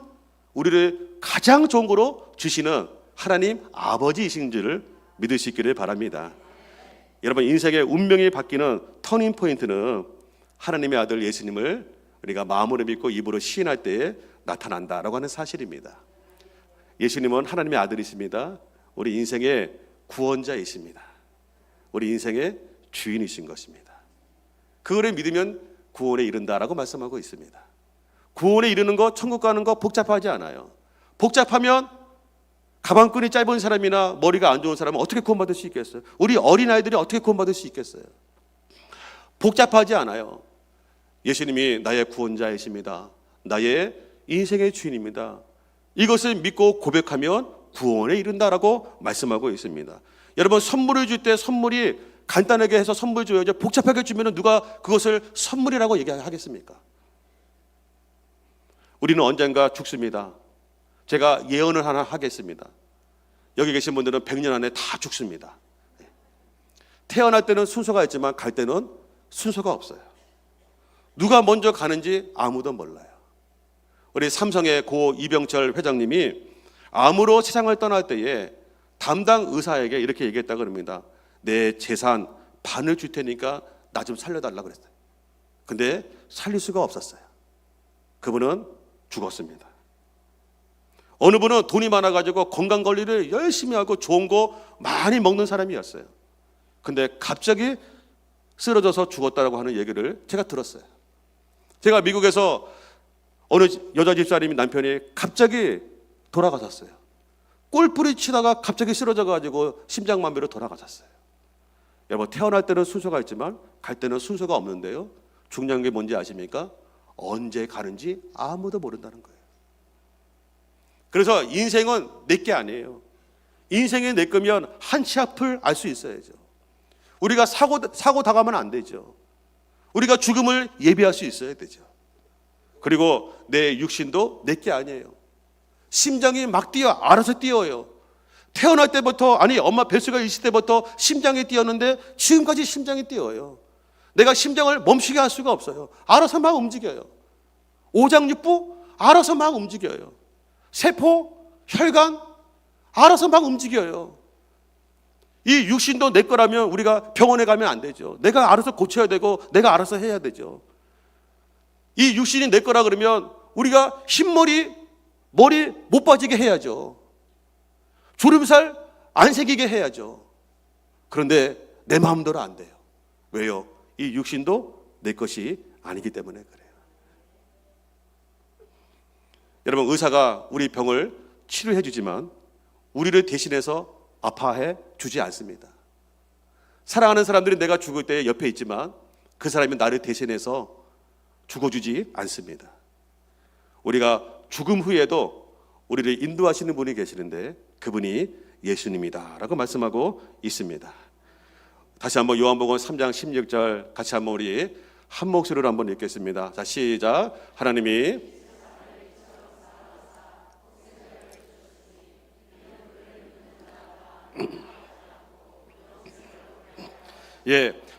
Speaker 1: 우리를 가장 좋은 거로 주시는 하나님 아버지이신 줄을 믿으시기를 바랍니다. 여러분, 인생의 운명이 바뀌는 터닝 포인트는 하나님의 아들 예수님을 우리가 마음으로 믿고 입으로 시인할 때에 나타난다라고 하는 사실입니다. 예수님은 하나님의 아들이십니다. 우리 인생의 구원자이십니다. 우리 인생의 주인이신 것입니다. 그거를 믿으면 구원에 이른다라고 말씀하고 있습니다. 구원에 이르는 거, 천국 가는 거 복잡하지 않아요. 복잡하면 가방끈이 짧은 사람이나 머리가 안 좋은 사람은 어떻게 구원받을 수 있겠어요? 우리 어린아이들이 어떻게 구원받을 수 있겠어요? 복잡하지 않아요. 예수님이 나의 구원자이십니다. 나의 인생의 주인입니다. 이것을 믿고 고백하면 구원에 이른다라고 말씀하고 있습니다. 여러분, 선물을 줄 때 선물이 간단하게 해서 선물 줘야죠. 복잡하게 주면 누가 그것을 선물이라고 얘기하겠습니까? 우리는 언젠가 죽습니다. 제가 예언을 하나 하겠습니다. 여기 계신 분들은 100년 안에 다 죽습니다. 태어날 때는 순서가 있지만 갈 때는 순서가 없어요. 누가 먼저 가는지 아무도 몰라요. 우리 삼성의 고 이병철 회장님이 암으로 세상을 떠날 때에 담당 의사에게 이렇게 얘기했다고 합니다. 내 재산 반을 줄 테니까 나 좀 살려달라고 그랬어요. 근데 살릴 수가 없었어요. 그분은 죽었습니다. 어느 분은 돈이 많아가지고 건강관리를 열심히 하고 좋은 거 많이 먹는 사람이었어요. 근데 갑자기 쓰러져서 죽었다고 하는 얘기를 제가 들었어요. 제가 미국에서 어느 여자 집사님이 남편이 갑자기 돌아가셨어요. 꼴뿌리 치다가 갑자기 쓰러져가지고 심장마비로 돌아가셨어요. 여러분, 태어날 때는 순서가 있지만 갈 때는 순서가 없는데요. 중요한 게 뭔지 아십니까? 언제 가는지 아무도 모른다는 거예요. 그래서 인생은 내게 아니에요. 인생이 내 거면 한 치 앞을 알 수 있어야죠. 우리가 사고 당하면 안 되죠. 우리가 죽음을 예비할 수 있어야 되죠. 그리고 내 육신도 내게 아니에요. 심장이 막 뛰어, 알아서 뛰어요. 태어날 때부터, 아니 엄마 뱃속에 있을 때부터 심장이 뛰었는데 지금까지 심장이 뛰어요. 내가 심장을 멈추게 할 수가 없어요. 알아서 막 움직여요. 오장육부 알아서 막 움직여요. 세포, 혈관 알아서 막 움직여요. 이 육신도 내 거라면 우리가 병원에 가면 안 되죠. 내가 알아서 고쳐야 되고 내가 알아서 해야 되죠. 이 육신이 내 거라 그러면 우리가 흰머리, 머리 못 빠지게 해야죠. 주름살 안 새기게 해야죠. 그런데 내 마음대로 안 돼요. 왜요? 이 육신도 내 것이 아니기 때문에 그래요. 여러분, 의사가 우리 병을 치료해 주지만 우리를 대신해서 아파해 주지 않습니다. 사랑하는 사람들이 내가 죽을 때 옆에 있지만 그 사람이 나를 대신해서 죽어주지 않습니다. 우리가 죽음 후에도 우리를 인도하시는 분이 계시는데 그분이 예수님이다 라고 말씀하고 있습니다. 다시 한번 요한복음 3장 16절 같이 한번 우리 한 목소리로 한번 읽겠습니다. 자, 시작. 하나님이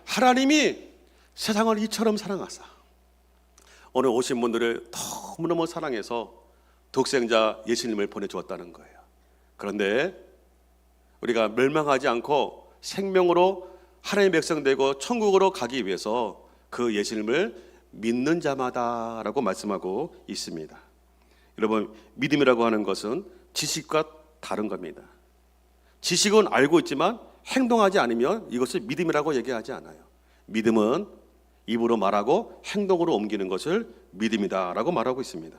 Speaker 1: 하나님이 세상을 이처럼 사랑하사 오늘 오신 분들을 너무너무 사랑해서 독생자 예수님을 보내주었다는 거예요. 그런데 우리가 멸망하지 않고 생명으로 하나님의 백성 되고 천국으로 가기 위해서 그 예수님을 믿는 자마다라고 말씀하고 있습니다. 여러분, 믿음이라고 하는 것은 지식과 다른 겁니다. 지식은 알고 있지만 행동하지 않으면 이것을 믿음이라고 얘기하지 않아요. 믿음은 입으로 말하고 행동으로 옮기는 것을 믿음이다라고 말하고 있습니다.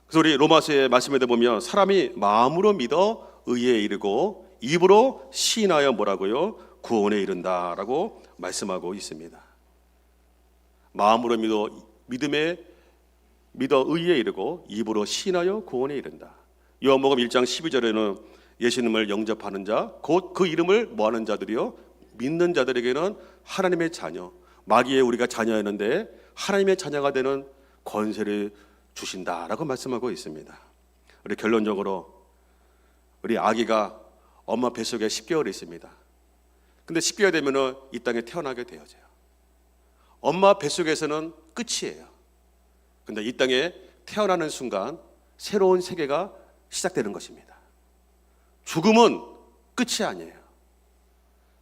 Speaker 1: 그래서 우리 로마서의 말씀에 보면 사람이 마음으로 믿어 의에 이르고 입으로 시인하여 뭐라고요? 구원에 이른다라고 말씀하고 있습니다. 마음으로 믿어 의에 이르고 입으로 시인하여 구원에 이른다. 요한복음 1장 12절에는 예수님을 영접하는 자, 곧 그 이름을 뭐하는 자들이요? 믿는 자들에게는 하나님의 자녀, 마귀의 우리가 자녀였는데 하나님의 자녀가 되는 권세를 주신다라고 말씀하고 있습니다. 우리 결론적으로 우리 아기가 엄마 뱃속에 10개월이 있습니다. 근데 10개월 되면은 이 땅에 태어나게 되어져요. 엄마 뱃속에서는 끝이에요. 근데 이 땅에 태어나는 순간 새로운 세계가 시작되는 것입니다. 죽음은 끝이 아니에요.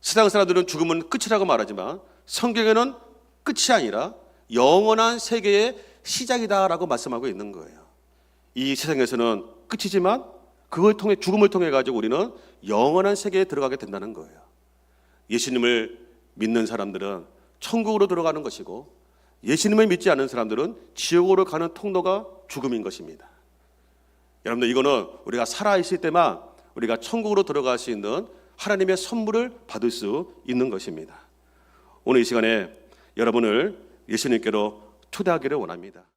Speaker 1: 세상 사람들은 죽음은 끝이라고 말하지만 성경에는 끝이 아니라 영원한 세계의 시작이다라고 말씀하고 있는 거예요. 이 세상에서는 끝이지만 그걸 통해 죽음을 통해 가지고 우리는 영원한 세계에 들어가게 된다는 거예요. 예수님을 믿는 사람들은 천국으로 들어가는 것이고 예수님을 믿지 않는 사람들은 지옥으로 가는 통로가 죽음인 것입니다. 여러분들, 이거는 우리가 살아있을 때만 우리가 천국으로 들어갈 수 있는 하나님의 선물을 받을 수 있는 것입니다. 오늘 이 시간에 여러분을 예수님께로 초대하기를 원합니다.